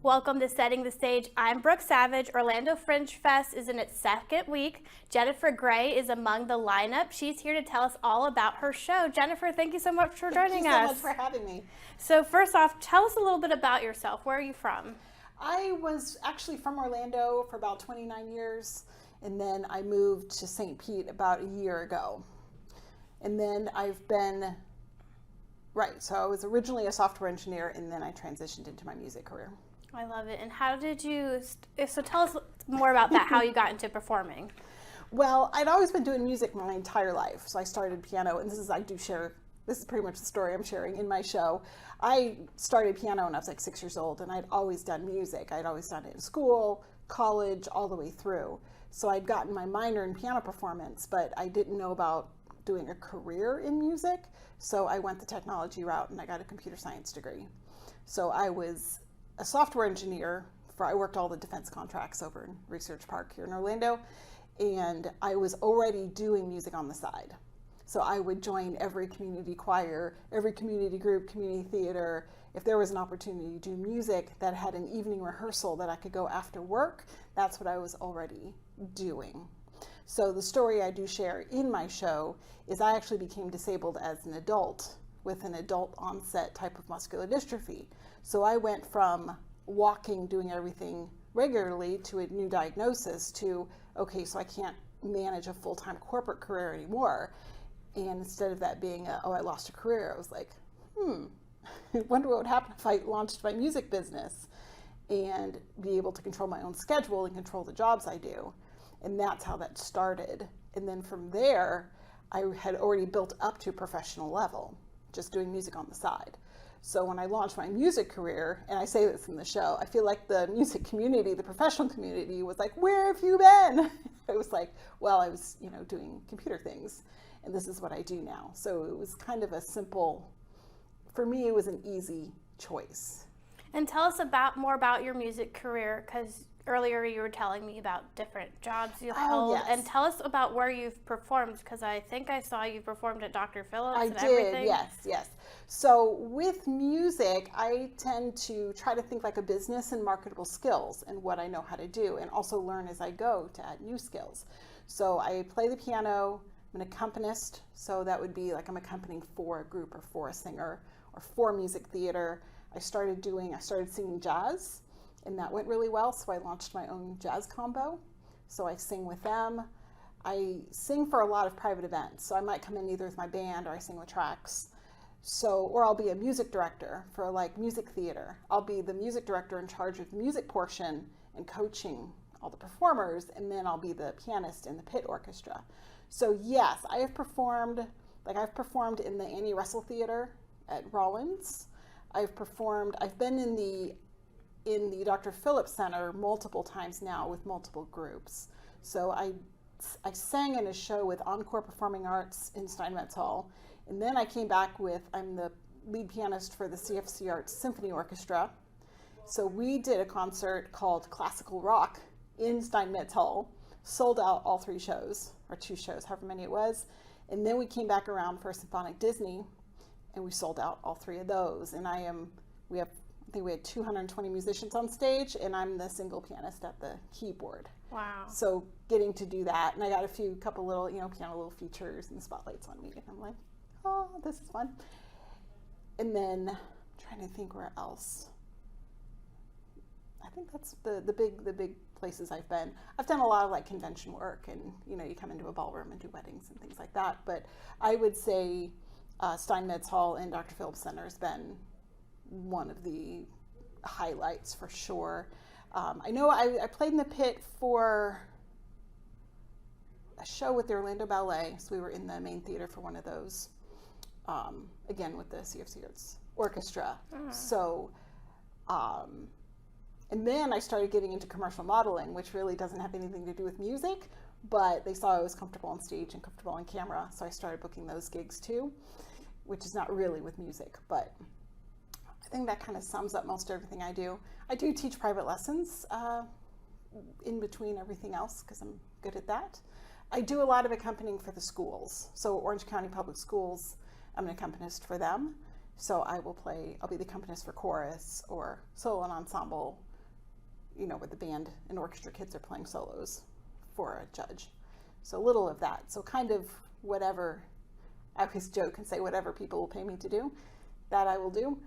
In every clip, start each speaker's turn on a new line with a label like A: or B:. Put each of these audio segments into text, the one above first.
A: Welcome to Setting the Stage. I'm Brooke Savage. Orlando Fringe Fest is in its second week. Jennifer Gray is among the lineup. She's here to tell us all about her show. Jennifer, thank you so much for joining us.
B: Thank you so much for having me.
A: So first off, tell us a little bit about yourself. Where are you from?
B: I was actually from Orlando for about 29 years, and then I moved to St. Pete about a year ago. And then I've been, so I was originally a software engineer, and then I transitioned into my music career.
A: I love it. And how did you, so tell us more about that, how you got into performing.
B: Well, I'd always been doing music my entire life. So I started piano, and this is pretty much the story I'm sharing in my show. I started piano when I was like 6 years old, and I'd always done music. I'd always done it in school, college, all the way through. So I'd gotten my minor in piano performance, but I didn't know about doing a career in music. So I went the technology route, and I got a computer science degree. So I was a software engineer I worked all the defense contracts over in Research Park here in Orlando, and I was already doing music on the side. So I would join every community choir, every community group, community theater. If there was an opportunity to do music that had an evening rehearsal that I could go after work, that's what I was already doing. So the story I do share in my show is I actually became disabled as an adult with an adult onset type of muscular dystrophy. So I went from walking, doing everything regularly, to a new diagnosis to, okay, so I can't manage a full-time corporate career anymore. And instead of that being I lost a career, I was like, wonder what would happen if I launched my music business and be able to control my own schedule and control the jobs I do. And that's how that started. And then from there, I had already built up to a professional level, just doing music on the side. So when I launched my music career, and I say this in the show, I feel like the music community, the professional community, was like, where have you been? It was like, well, I was, doing computer things, and this is what I do now. So it was kind of a simple, for me, it was an easy choice.
A: And tell us more about your music career, because earlier you were telling me about different jobs you held.
B: Yes.
A: And tell us about where you've performed, because I think I saw you performed at Dr. Phillips
B: I
A: and
B: did,
A: everything.
B: Yes. So with music, I tend to try to think like a business and marketable skills and what I know how to do, and also learn as I go to add new skills. So I play the piano. I'm an accompanist, so that would be like I'm accompanying for a group or for a singer or for music theater. I started singing jazz, and that went really well, so I launched my own jazz combo. So I sing with them. I sing for a lot of private events, so I might come in either with my band or I sing with tracks. Or I'll be a music director for like music theater. I'll be the music director in charge of the music portion and coaching all the performers, and then I'll be the pianist in the pit orchestra. So yes, I've performed in the Annie Russell Theater at Rollins. I've been in the Dr. Phillips Center multiple times now with multiple groups. So I sang in a show with Encore Performing Arts in Steinmetz Hall, and then I came back I'm the lead pianist for the CFC Arts Symphony Orchestra. So we did a concert called Classical Rock in Steinmetz Hall, sold out all 3 shows, or 2 shows, however many it was, and then we came back around for Symphonic Disney, and we sold out all 3 of those. And I think we had 220 musicians on stage, and I'm the single pianist at the keyboard.
A: Wow.
B: So getting to do that, and I got couple little, piano little features and spotlights on me, and I'm like, oh, this is fun. And then I'm trying to think where else. I think that's the big places I've been. I've done a lot of like convention work, and you come into a ballroom and do weddings and things like that. But I would say Steinmetz Hall and Dr. Phillips Center has been one of the highlights for sure. I know I played in the pit for a show with the Orlando Ballet, so we were in the main theater for one of those, again with the CFC Arts Orchestra. So, and then I started getting into commercial modeling, which really doesn't have anything to do with music, but they saw I was comfortable on stage and comfortable on camera, so I started booking those gigs too, which is not really with music, but I think that kind of sums up most everything I do. I do teach private lessons in between everything else because I'm good at that. I do a lot of accompanying for the schools. So Orange County Public Schools, I'm an accompanist for them. So I'll be the accompanist for chorus or solo and ensemble where the band and orchestra kids are playing solos for a judge. So a little of that. So kind of whatever, I always joke and say whatever people will pay me to do, that I will do.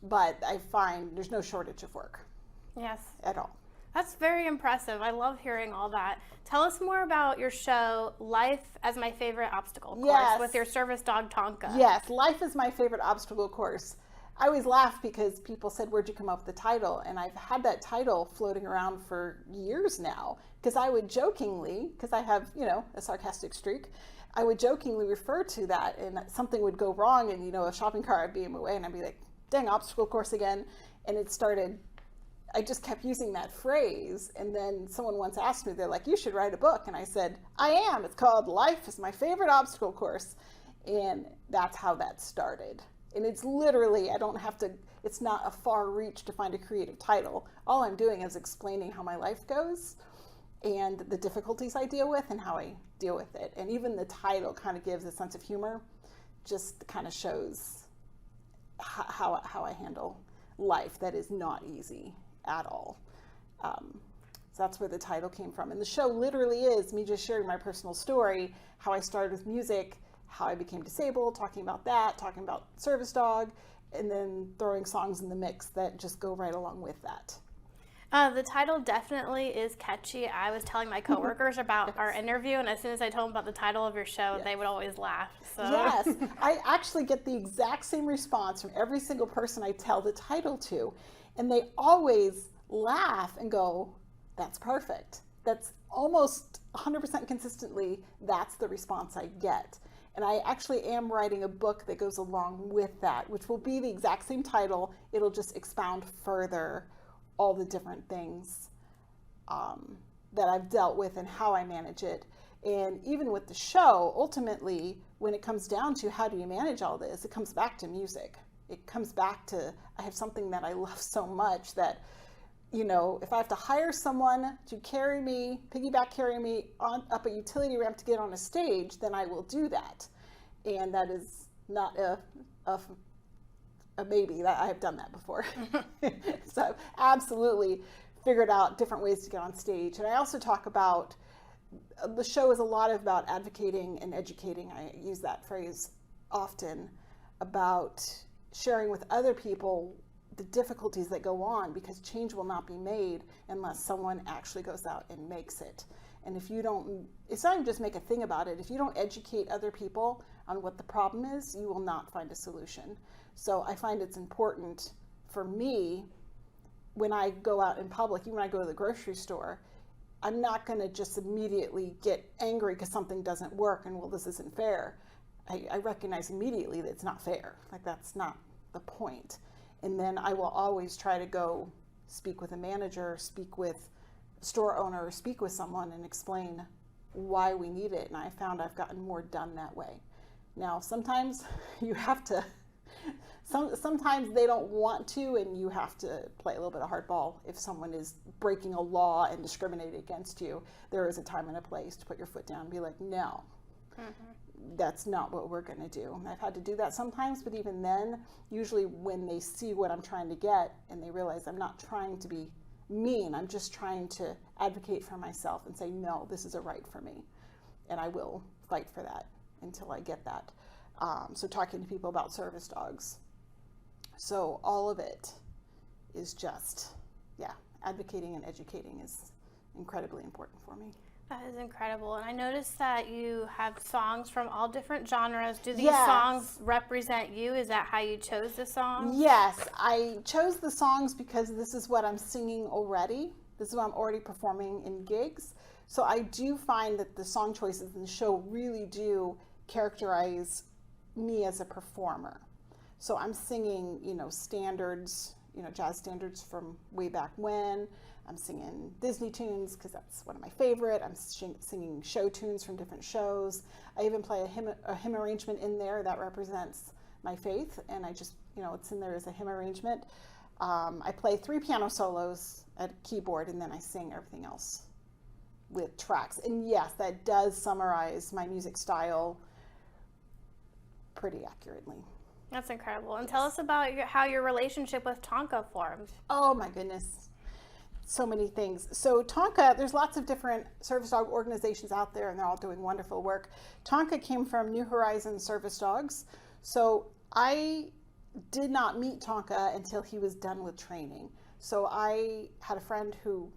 B: But I find there's no shortage of work.
A: Yes.
B: At all.
A: That's very impressive. I love hearing all that. Tell us more about your show, Life as My Favorite Obstacle Course,
B: Yes.
A: with your service dog, Tonka.
B: Yes, Life is My Favorite Obstacle Course. I always laugh because people said, where'd you come up with the title? And I've had that title floating around for years now, because I would jokingly, because I have, a sarcastic streak, I would jokingly refer to that, and something would go wrong, and, a shopping cart would be in my way, and I'd be like, dang, obstacle course again. And it started, I just kept using that phrase. And then someone once asked me, they're like, you should write a book. And I said, I am. It's called Life is My Favorite Obstacle Course. And that's how that started. And it's literally, it's not a far reach to find a creative title. All I'm doing is explaining how my life goes and the difficulties I deal with and how I deal with it. And even the title kind of gives a sense of humor, just kind of shows how I handle life that is not easy at all. So that's where the title came from. And the show literally is me just sharing my personal story, how I started with music, how I became disabled, talking about that, talking about Service Dog, and then throwing songs in the mix that just go right along with that.
A: The title definitely is catchy. I was telling my coworkers about our interview, and as soon as I told them about the title of your show, they would always laugh. So.
B: Yes, I actually get the exact same response from every single person I tell the title to, and they always laugh and go, that's perfect. That's almost 100% consistently, that's the response I get. And I actually am writing a book that goes along with that, which will be the exact same title. It'll just expound further all the different things that I've dealt with and how I manage it. And even with the show, ultimately, when it comes down to how do you manage all this, it comes back to music. It comes back to, I have something that I love so much that, if I have to hire someone to piggyback carry me up a utility ramp to get on a stage, then I will do that. And that is not a maybe, that I have done that before. So I've absolutely figured out different ways to get on stage. And I also talk about, the show is a lot about advocating and educating. I use that phrase often, about sharing with other people the difficulties that go on, because change will not be made unless someone actually goes out and makes it. And if you don't, it's not even just make a thing about it. If you don't educate other people on what the problem is, you will not find a solution. So I find it's important for me, when I go out in public, even when I go to the grocery store, I'm not going to just immediately get angry because something doesn't work and, well, this isn't fair. I recognize immediately that it's not fair. Like, that's not the point. And then I will always try to go speak with a manager, speak with a store owner, speak with someone and explain why we need it. And I found I've gotten more done that way. Now, sometimes you have to, sometimes they don't want to, and you have to play a little bit of hardball. If someone is breaking a law and discriminating against you, there is a time and a place to put your foot down and be like, no, that's not what we're going to do. And I've had to do that sometimes, but even then, usually when they see what I'm trying to get and they realize I'm not trying to be mean, I'm just trying to advocate for myself and say, no, this is a right for me. And I will fight for that until I get that. So talking to people about service dogs. So all of it is just, advocating and educating is incredibly important for me.
A: That is incredible. And I noticed that you have songs from all different genres. Do these
B: Yes.
A: songs represent you? Is that how you chose the songs?
B: Yes, I chose the songs because this is what I'm singing already. This is what I'm already performing in gigs. So I do find that the song choices in the show really do characterize me as a performer. So I'm singing, standards, jazz standards from way back when. I'm singing Disney tunes because that's one of my favorite. I'm singing show tunes from different shows. I even play a hymn arrangement in there that represents my faith, and I just, it's in there as a hymn arrangement. I play 3 piano solos at keyboard, and then I sing everything else with tracks. And yes, that does summarize my music style pretty accurately.
A: That's incredible. And tell us about how your relationship with Tonka formed.
B: Oh my goodness. so many things. So Tonka, there's lots of different service dog organizations out there, and they're all doing wonderful work. Tonka came from New Horizons Service Dogs. So I did not meet Tonka until he was done with training. So I had a friend who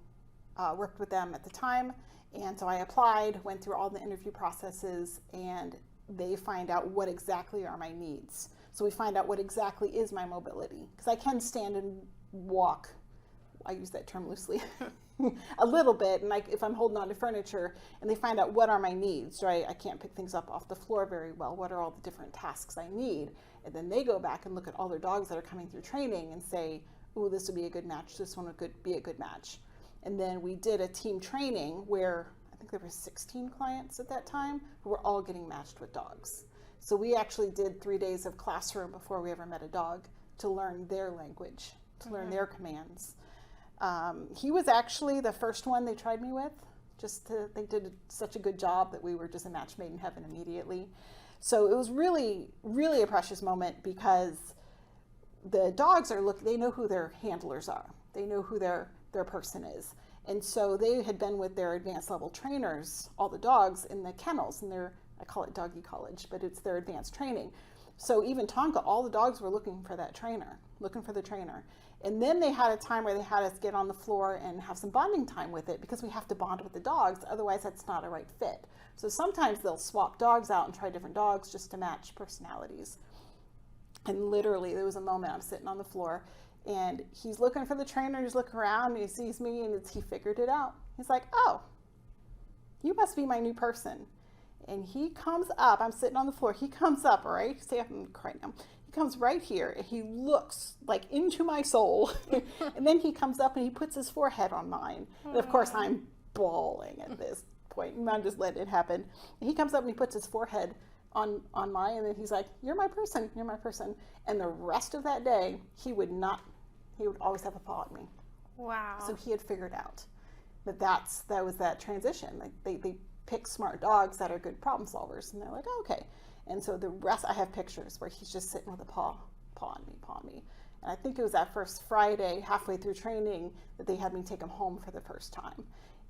B: worked with them at the time, and so I applied, went through all the interview processes, and they find out what exactly are my needs. So we find out what exactly is my mobility, because I can stand and walk. I use that term loosely a little bit, and if I'm holding on to furniture, and they find out what are my needs, right? I can't pick things up off the floor very well. What are all the different tasks I need? And then they go back and look at all their dogs that are coming through training and say, ooh, this would be a good match. This one would be a good match. And then we did a team training where I think there were 16 clients at that time who were all getting matched with dogs. So we actually did 3 days of classroom before we ever met a dog to learn their language, to learn their commands. He was actually the first one they tried me with. They did such a good job that we were just a match made in heaven immediately. So it was really, really a precious moment, because the dogs they know who their handlers are. They know who their person is. And so they had been with their advanced level trainers, all the dogs in the kennels, and I call it doggy college, but it's their advanced training. So even Tonka, all the dogs were looking for the trainer. And then they had a time where they had us get on the floor and have some bonding time with it, because we have to bond with the dogs, otherwise that's not a right fit. So sometimes they'll swap dogs out and try different dogs just to match personalities. And literally there was a moment I'm sitting on the floor, and he's looking for the trainer, he's looking around, and he sees me, and he figured it out. He's like, oh, you must be my new person. And he comes up, I'm sitting on the floor, he comes up, all right, stay up and cry now. He comes right here, and he looks like into my soul. And then he comes up and he puts his forehead on mine. And of course I'm bawling at this point, and I'm just letting it happen. And he comes up and he puts his forehead on mine, and then he's like, you're my person. And the rest of that day, he would always have a paw on me.
A: Wow.
B: So he had figured out that was that transition. Like they pick smart dogs that are good problem solvers, and they're like, oh, okay. And so the rest, I have pictures where he's just sitting with a paw on me. And I think it was that first Friday, halfway through training, that they had me take him home for the first time.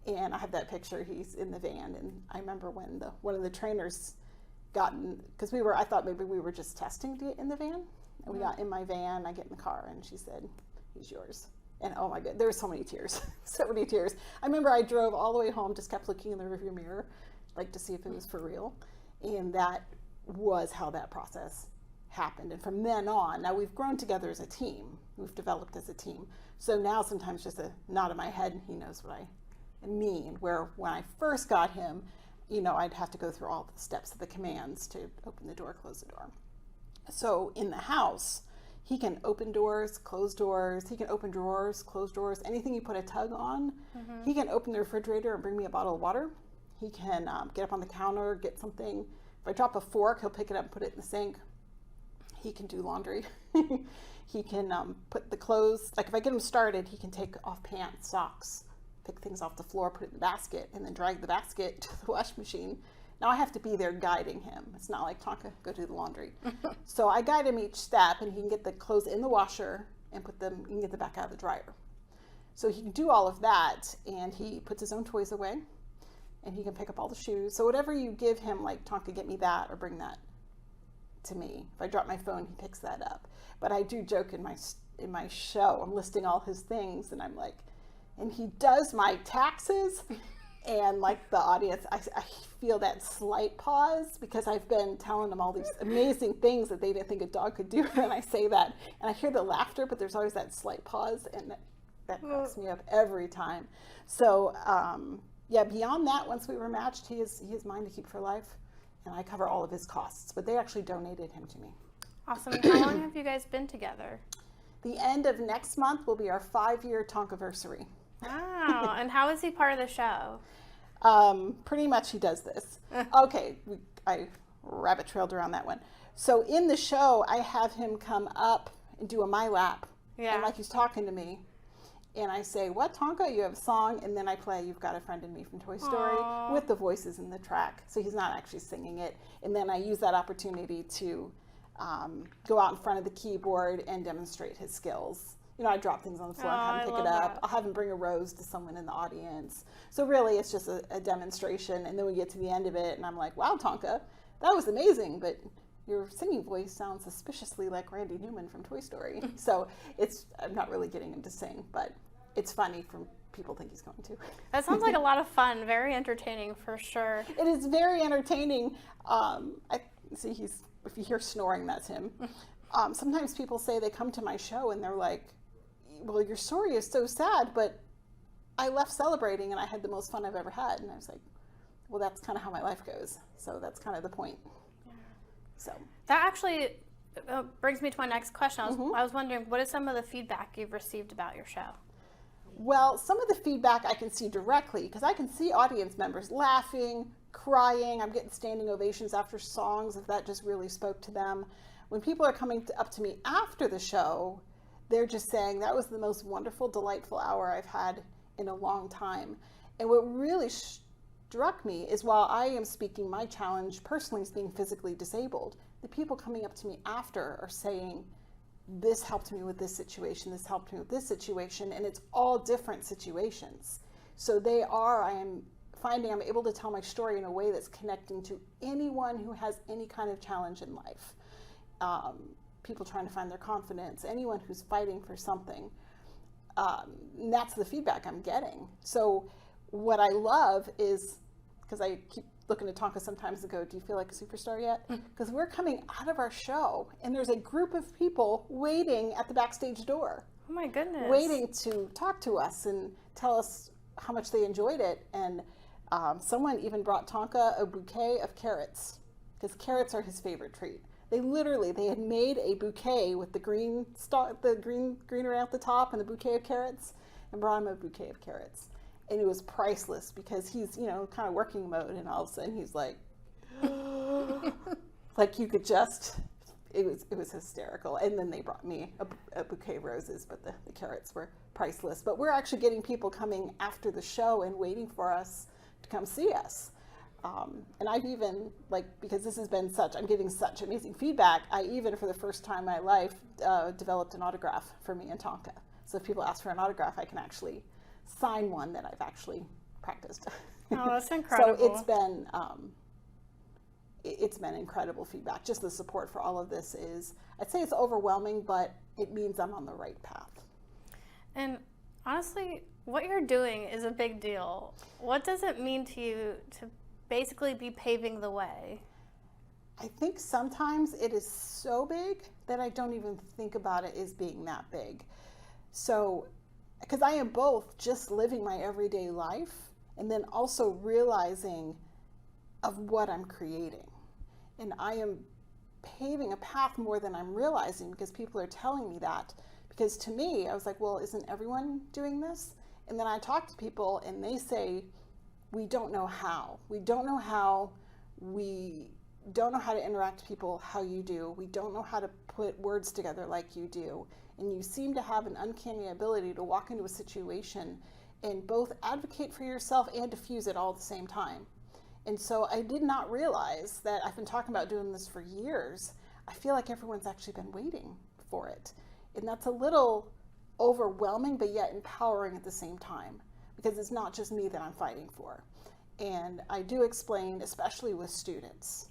B: And I have that picture, he's in the van. And I remember when one of the trainers because I thought maybe we were just testing to get in the van. And we got in my van, I get in the car, and she said, he's yours. And oh my God, there were so many tears, so many tears. I remember I drove all the way home, just kept looking in the rearview mirror, like to see if it was for real. And that was how that process happened. And from then on, now we've grown together as a team. We've developed as a team. So now sometimes just a nod of my head, and he knows what I mean. Where when I first got him, I'd have to go through all the steps of the commands to open the door, close the door. So in the house, he can open doors, close doors. He can open drawers, close drawers. Anything you put a tug on. He can open the refrigerator and bring me a bottle of water. He can get up on the counter, get something. If I drop a fork, he'll pick it up and put it in the sink. He can do laundry. He can put the clothes, like if I get him started, he can take off pants, socks, pick things off the floor, put it in the basket, and then drag the basket to the wash machine. Now I have to be there guiding him. It's not like, Tonka, go do the laundry. So I guide him each step, and he can get the clothes in the washer and he can get them back out of the dryer. So he can do all of that, and he puts his own toys away, and he can pick up all the shoes. So whatever you give him, like, Tonka, get me that, or bring that to me. If I drop my phone, he picks that up. But I do joke in my show, I'm listing all his things, and I'm like, and he does my taxes. And like the audience, I feel that slight pause, because I've been telling them all these amazing things that they didn't think a dog could do. And I say that, and I hear the laughter, but there's always that slight pause, and that cracks me up every time. So beyond that, once we were matched, he is mine to keep for life, and I cover all of his costs. But they actually donated him to me.
A: Awesome. How long have you guys been together?
B: The end of next month will be our 5-year Tonkaversary.
A: Wow. And how is he part of the show?
B: Pretty much he does this. Okay, I rabbit trailed around that one. So in the show, I have him come up and do a my lap. Yeah. And like he's talking to me. And I say, what, Tonka? You have a song? And then I play You've Got a Friend in Me from Toy Story. Aww. With the voices in the track. So he's not actually singing it. And then I use that opportunity to go out in front of the keyboard and demonstrate his skills. I drop things on the floor and have him
A: I
B: pick it
A: love
B: up.
A: that.
B: I'll have him bring a rose to someone in the audience. So really, it's just a demonstration. And then we get to the end of it, and I'm like, wow, Tonka, that was amazing, but your singing voice sounds suspiciously like Randy Newman from Toy Story. So I'm not really getting him to sing, but it's funny for people think he's going to.
A: That sounds like a lot of fun, very entertaining for sure.
B: It is very entertaining. If you hear snoring, that's him. Sometimes people say they come to my show and they're like, well, your story is so sad, but I left celebrating and I had the most fun I've ever had. And I was like, well, that's kind of how my life goes. So that's kind of the point. So
A: That actually brings me to my next question. I was wondering, what is some of the feedback you've received about your show?
B: well, some of the feedback I can see directly because I can see audience members laughing, crying. I'm getting standing ovations after songs if that just really spoke to them. When people are coming up to me after the show, they're just saying that was the most wonderful, delightful hour I've had in a long time. And what really struck me is while I am speaking my challenge personally is being physically disabled, the people coming up to me after are saying, this helped me with this situation, this helped me with this situation, and it's all different situations. So I am finding I'm able to tell my story in a way that's connecting to anyone who has any kind of challenge in life. People trying to find their confidence, anyone who's fighting for something. And that's the feedback I'm getting. So what I love is, because I keep looking at Tonka sometimes and go, do you feel like a superstar yet? Because we're coming out of our show and there's a group of people waiting at the backstage door.
A: Oh my goodness.
B: Waiting to talk to us and tell us how much they enjoyed it. And someone even brought Tonka a bouquet of carrots because carrots are his favorite treat. They had made a bouquet with the green greenery at the top and the bouquet of carrots and brought him a bouquet of carrots. And it was priceless because he's, kind of working mode and all of a sudden he's like, like you could just, it was hysterical. And then they brought me a bouquet of roses, but the carrots were priceless. But we're actually getting people coming after the show and waiting for us to come see us. And I've even, because this has been I'm getting such amazing feedback, I even, for the first time in my life, developed an autograph for me and Tonka. So if people ask for an autograph, I can actually sign one that I've actually practiced.
A: Oh, that's incredible.
B: So it's been incredible feedback. Just the support for all of this I'd say it's overwhelming, but it means I'm on the right path.
A: And honestly, what you're doing is a big deal. What does it mean to you to basically be paving the way?
B: I think sometimes it is so big that I don't even think about it as being that big. So, because I am both just living my everyday life and then also realizing of what I'm creating. And I am paving a path more than I'm realizing because people are telling me that. Because to me, I was like, well, isn't everyone doing this? And then I talk to people and they say, we don't know how. We don't know how. We don't know how to interact with people how you do. We don't know how to put words together like you do. And you seem to have an uncanny ability to walk into a situation and both advocate for yourself and diffuse it all at the same time. And so I did not realize that I've been talking about doing this for years. I feel like everyone's actually been waiting for it. And that's a little overwhelming, but yet empowering at the same time, because it's not just me that I'm fighting for. And I do explain, especially with students,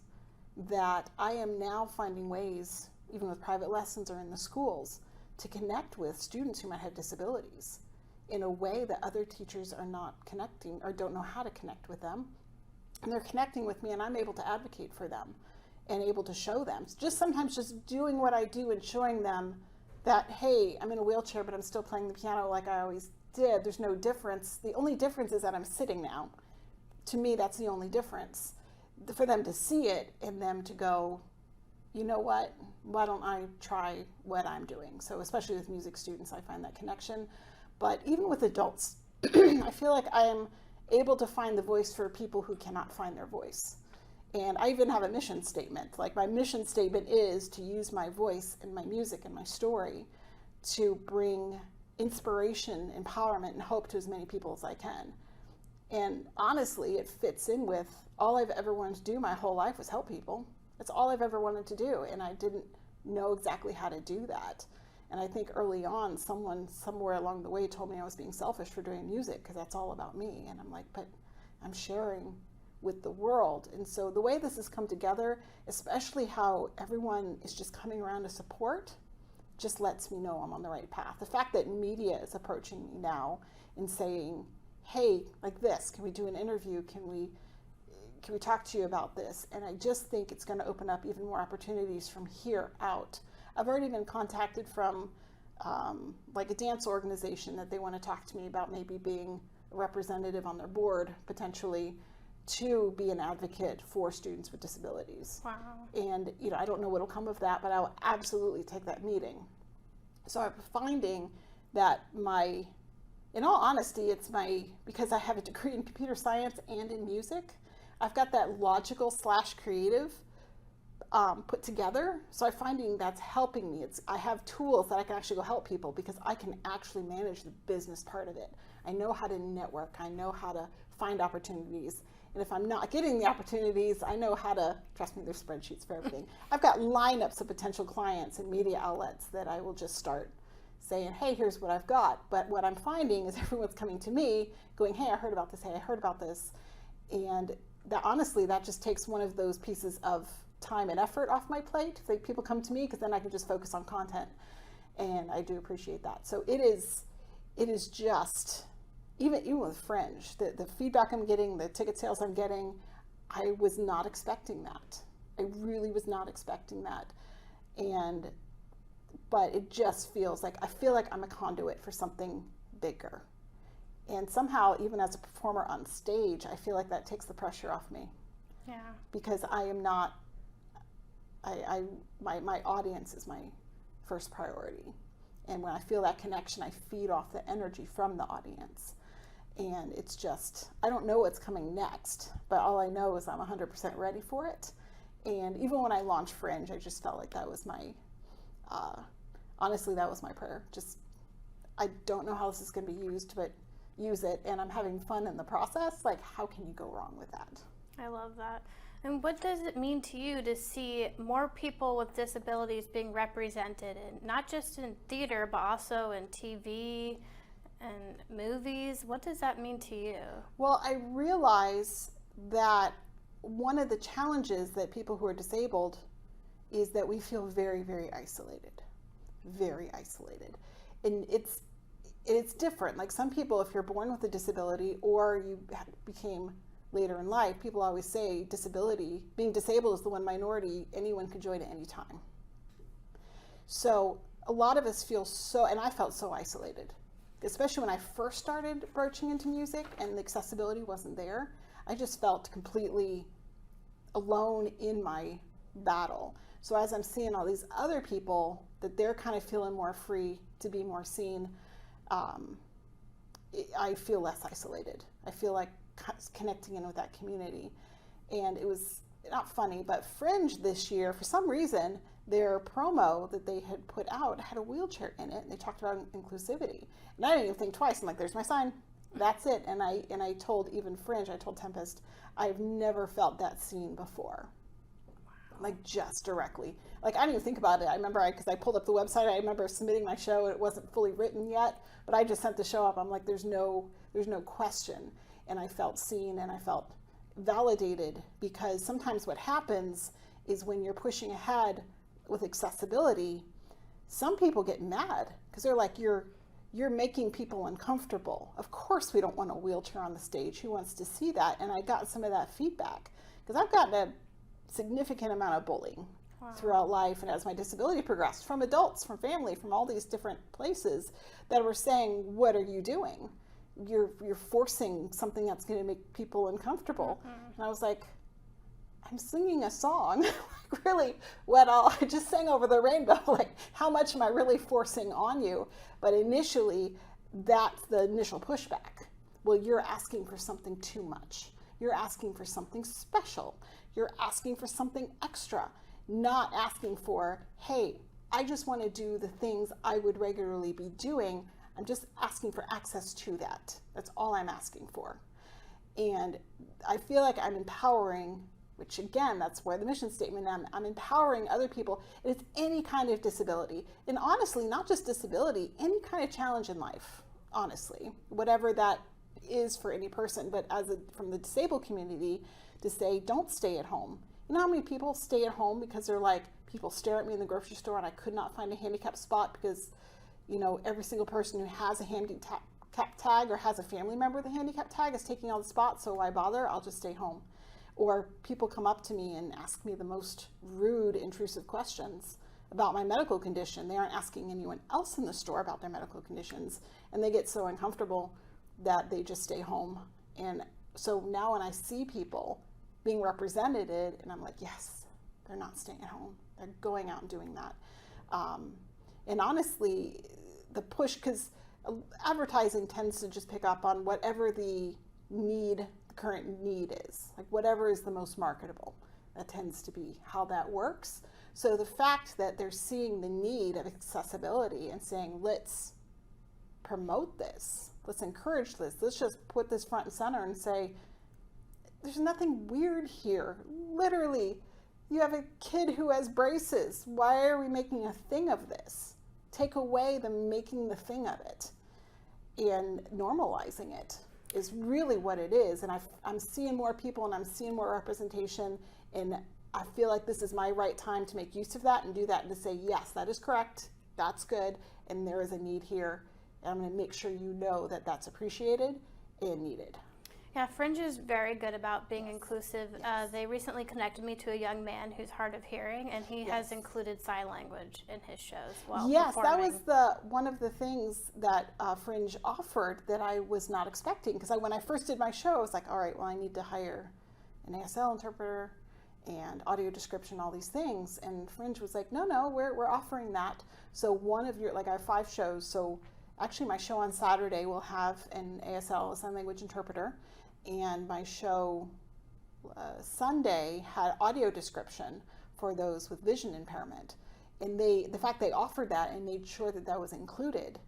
B: that I am now finding ways, even with private lessons or in the schools, to connect with students who might have disabilities in a way that other teachers are not connecting or don't know how to connect with them. And they're connecting with me and I'm able to advocate for them and able to show them. Sometimes just doing what I do and showing them that, hey, I'm in a wheelchair, but I'm still playing the piano like I always did. There's no difference. The only difference is that I'm sitting now. To me, that's the only difference. For them to see it and them to go, you know what, why don't I try what I'm doing? So especially with music students, I find that connection. But even with adults, I feel like I am able to find the voice for people who cannot find their voice. And I even have a mission statement. Like my mission statement is to use my voice and my music and my story to bring inspiration, empowerment, and hope to as many people as I can. And honestly, it fits in with all I've ever wanted to do my whole life was help people. That's all I've ever wanted to do, and I didn't know exactly how to do that. And I think early on, someone somewhere along the way told me I was being selfish for doing music because that's all about me. And I'm like, but I'm sharing with the world. And so the way this has come together, especially how everyone is just coming around to support, just lets me know I'm on the right path. The fact that media is approaching me now and saying, hey, like this, can we do an interview? Can we talk to you about this? And I just think it's going to open up even more opportunities from here out. I've already been contacted from like a dance organization that they want to talk to me about maybe being a representative on their board, potentially, to be an advocate for students with disabilities.
A: Wow. And
B: I don't know what'll come of that, but I will absolutely take that meeting. So I'm finding that in all honesty, because I have a degree in computer science and in music, I've got that logical / creative put together. So I'm finding that's helping me. I have tools that I can actually go help people because I can actually manage the business part of it. I know how to network. I know how to find opportunities. And if I'm not getting the opportunities, I know how to, trust me, there's spreadsheets for everything. I've got lineups of potential clients and media outlets that I will just start saying, hey, here's what I've got. But what I'm finding is everyone's coming to me going, hey, I heard about this. Hey, I heard about this. And that honestly, that just takes one of those pieces of time and effort off my plate. Like, people come to me because then I can just focus on content. And I do appreciate that. So it is just, even with Fringe, the feedback I'm getting, the ticket sales I'm getting, I was not expecting that. I really was not expecting that. But it just feels like, I feel like I'm a conduit for something bigger. And somehow, even as a performer on stage, I feel like that takes the pressure off me.
A: Yeah.
B: Because I am not, my audience is my first priority. And when I feel that connection, I feed off the energy from the audience. And it's just, I don't know what's coming next, but all I know is I'm 100% ready for it. And even when I launched Fringe, I just felt like that was my, honestly, that was my prayer. Just, I don't know how this is going to be used, but use it. And I'm having fun in the process. Like, how can you go wrong with that?
A: I love that. And what does it mean to you to see more people with disabilities being represented, in, not just in theater, but also in TV and movies? What does that mean to you?
B: Well, I realize that one of the challenges that people who are disabled is that we feel very, very isolated. Very isolated. And it's different. Like, some people, if you're born with a disability or you became later in life, people always say being disabled is the one minority anyone can join at any time. So a lot of us feel and I felt so isolated, especially when I first started broaching into music and the accessibility wasn't there. I just felt completely alone in my battle. So as I'm seeing all these other people, that they're kind of feeling more free to be more seen, I feel less isolated. I feel like connecting in with that community. And it was not funny, but Fringe this year, for some reason, their promo that they had put out had a wheelchair in it, and they talked about inclusivity. And I didn't even think twice. I'm like, there's my sign. That's it. And I told even Fringe, I told Tempest, I've never felt that scene before. Like, just directly. Like, I didn't even think about it. I remember, because I pulled up the website, I remember submitting my show. It wasn't fully written yet, but I just sent the show up. I'm like, there's no question. And I felt seen and I felt validated, because sometimes what happens is when you're pushing ahead with accessibility, some people get mad because they're like, you're making people uncomfortable. Of course we don't want a wheelchair on the stage. Who wants to see that? And I got some of that feedback because I've gotten a significant amount of bullying throughout life, and as my disability progressed, from adults, from family, from all these different places that were saying, what are you doing? You're forcing something that's going to make people uncomfortable. Mm-hmm. And I was like, I'm singing a song. Like, really, I just sang Over the Rainbow. Like, how much am I really forcing on you? But initially, that's the initial pushback. Well, you're asking for something too much. You're asking for something special. You're asking for something extra, not asking for, hey, I just want to do the things I would regularly be doing. I'm just asking for access to that. That's all I'm asking for. And I feel like I'm empowering which again, that's where the mission statement, I'm empowering other people. And it's any kind of disability. And honestly, not just disability, any kind of challenge in life, honestly, whatever that is for any person. But from the disabled community, to say, don't stay at home. You know how many people stay at home because they're like, people stare at me in the grocery store and I could not find a handicap spot because, you know, every single person who has a handicap tag or has a family member with a handicap tag is taking all the spots, so why bother? I'll just stay home. Or people come up to me and ask me the most rude, intrusive questions about my medical condition. They aren't asking anyone else in the store about their medical conditions, and they get so uncomfortable that they just stay home. And so now when I see people being represented, and I'm like, yes, they're not staying at home. They're going out and doing that. And honestly, the push, because advertising tends to just pick up on whatever the current need is, like whatever is the most marketable. That tends to be how that works. So the fact that they're seeing the need of accessibility and saying, let's promote this, let's encourage this, let's just put this front and center and say, there's nothing weird here. Literally, you have a kid who has braces. Why are we making a thing of this? Take away the making the thing of it, and normalizing it is really what it is. And I'm seeing more people and I'm seeing more representation, and I feel like this is my right time to make use of that and do that and to say, yes, that is correct, that's good, and there is a need here. And I'm going to make sure you know that that's appreciated and needed.
A: Yeah, Fringe is very good about being inclusive.
B: Yes.
A: They recently connected me to a young man who's hard of hearing, and he has included sign language in his shows while
B: yes,
A: performing.
B: that was one of the things that Fringe offered that I was not expecting. Because when I first did my show, I was like, all right, well, I need to hire an ASL interpreter and audio description, all these things. And Fringe was like, no, we're offering that. So one of I have 5 shows. So actually my show on Saturday will have an ASL, a sign language interpreter. And my show Sunday had audio description for those with vision impairment. And the fact they offered that and made sure that that was included,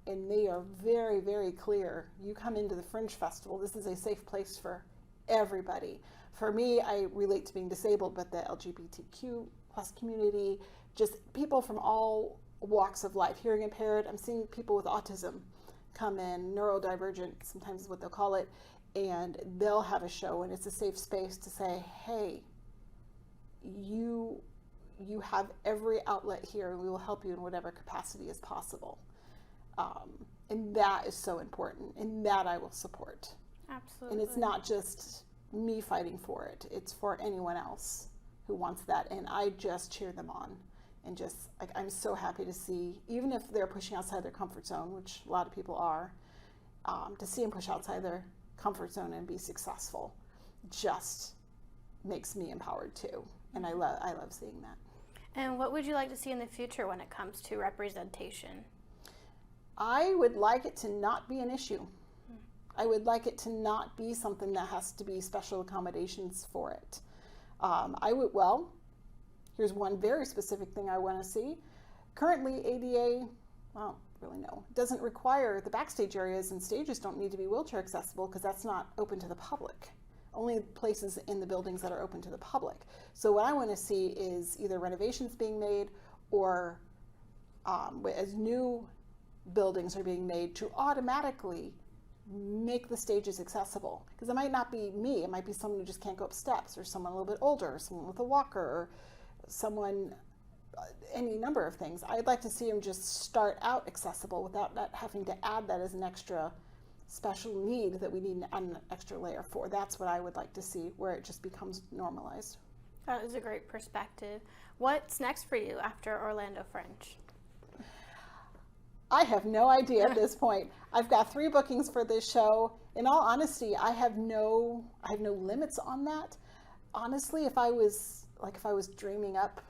B: and they are very, very clear. You come into the Fringe Festival, this is a safe place for everybody. For me, I relate to being disabled, but the LGBTQ plus community, just people from all walks of life, hearing impaired. I'm seeing people with autism come in, neurodivergent, sometimes is what they'll call it, and they'll have a show, and it's a safe space to say, hey, you have every outlet here, and we will help you in whatever capacity is possible. And that is so important, and that I will support.
A: Absolutely.
B: And it's not just me fighting for it, it's for anyone else who wants that, and I just cheer them on. And just, like, I'm so happy to see, even if they're pushing outside their comfort zone, which a lot of people are, to see them push outside their comfort zone and be successful just makes me empowered too. And I love seeing that.
A: And what would you like to see in the future when it comes to representation? I
B: would like it to not be an issue. I would like it to not be something that has to be special accommodations for it. Here's one very specific thing I want to see. Currently, ADA, doesn't require, the backstage areas and stages don't need to be wheelchair accessible because that's not open to the public. Only places in the buildings that are open to the public. So what I want to see is either renovations being made or as new buildings are being made to automatically make the stages accessible. Because it might not be me, it might be someone who just can't go up steps, or someone a little bit older, or someone with a walker, or someone, any number of things. I'd like to see them just start out accessible without that having to add that as an extra special need that we need an extra layer for. That's what I would like to see, where it just becomes normalized.
A: That is a great perspective. What's next for you after Orlando Fringe?
B: I have no idea at this point. I've got 3 bookings for this show. In all honesty, I have no limits on that. Honestly, if I was dreaming up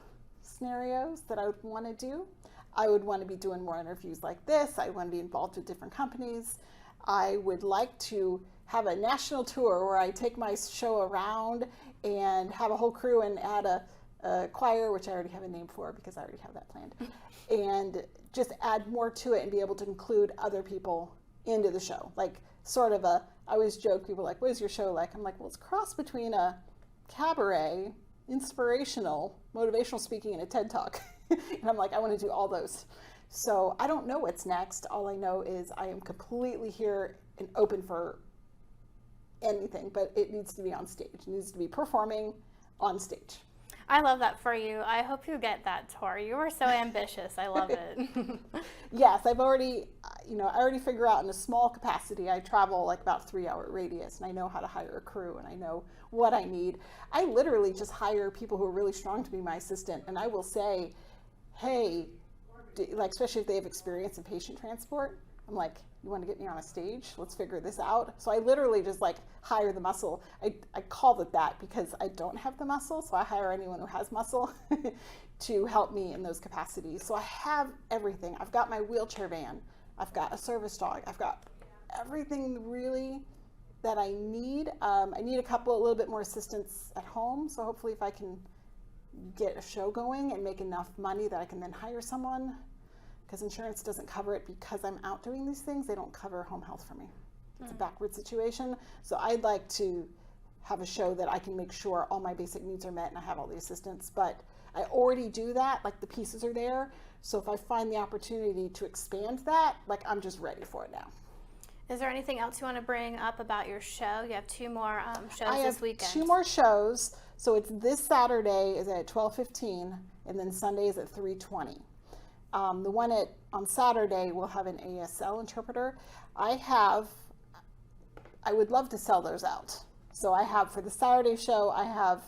B: scenarios that I would want to do, I would want to be doing more interviews like this. I want to be involved with different companies. I would like to have a national tour where I take my show around and have a whole crew and add a choir, which I already have a name for because I already have that planned, and just add more to it and be able to include other people into the show. Like I always joke, people are like, what is your show like? I'm like, well, it's a cross between a cabaret, inspirational, motivational speaking, and a TED Talk. And I'm like, I want to do all those. So I don't know what's next. All I know is I am completely here and open for anything, but it needs to be on stage. It needs to be performing on stage.
A: I love that for you. I hope you get that tour. You are so ambitious. I love it.
B: Yes, I already figure out in a small capacity, I travel like about 3-hour radius, and I know how to hire a crew, and I know what I need. I literally just hire people who are really strong to be my assistant, and I will say, hey, like, especially if they have experience in patient transport, I'm like, you want to get me on a stage? Let's figure this out. So I literally just like hire the muscle. I call it that because I don't have the muscle, so I hire anyone who has muscle to help me in those capacities. So I have everything. I've got my wheelchair van. I've got a service dog. I've got everything really that I need. I need a little bit more assistance at home. So hopefully if I can get a show going and make enough money that I can then hire someone, because insurance doesn't cover it because I'm out doing these things. They don't cover home health for me. It's a backward situation. So I'd like to have a show that I can make sure all my basic needs are met and I have all the assistance. But I already do that, like the pieces are there. So if I find the opportunity to expand that, like I'm just ready for it now.
A: Is there anything else you want to bring up about your show? You have 2 more shows this weekend.
B: 2 more shows. So it's this Saturday is at 12:15, and then Sunday is at 3:20. The one on Saturday will have an ASL interpreter. I would love to sell those out. So I have, for the Saturday show, I have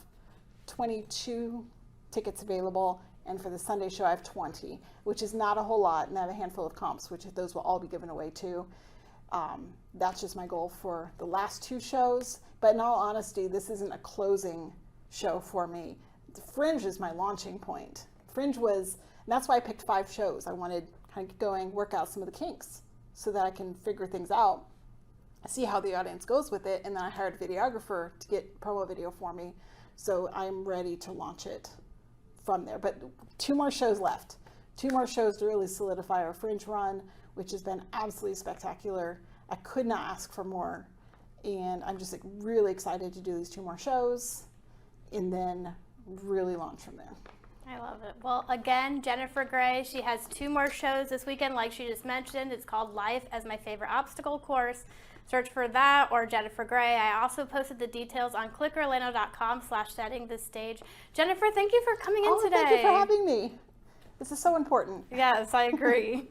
B: 22 tickets available, and for the Sunday show I have 20, which is not a whole lot, and I have a handful of comps, which those will all be given away too. That's just my goal for the last 2 shows. But in all honesty, this isn't a closing show for me. The Fringe is my launching point. Fringe was, and that's why I picked 5 shows. I wanted to kind of get going, work out some of the kinks so that I can figure things out, see how the audience goes with it, and then I hired a videographer to get promo video for me. So I'm ready to launch it from there. But 2 more shows left. 2 more shows to really solidify our Fringe run, which has been absolutely spectacular. I could not ask for more. And I'm just like really excited to do these 2 more shows and then really launch from there.
A: I love it. Well, again, Jennifer Gray, she has 2 more shows this weekend, like she just mentioned. It's called Life as My Favorite Obstacle Course. Search for that or Jennifer Gray. I also posted the details on clickorlando.com/settingthestage. Jennifer, thank you for coming in today.
B: Thank you for having me. This is so important.
A: Yes, I agree.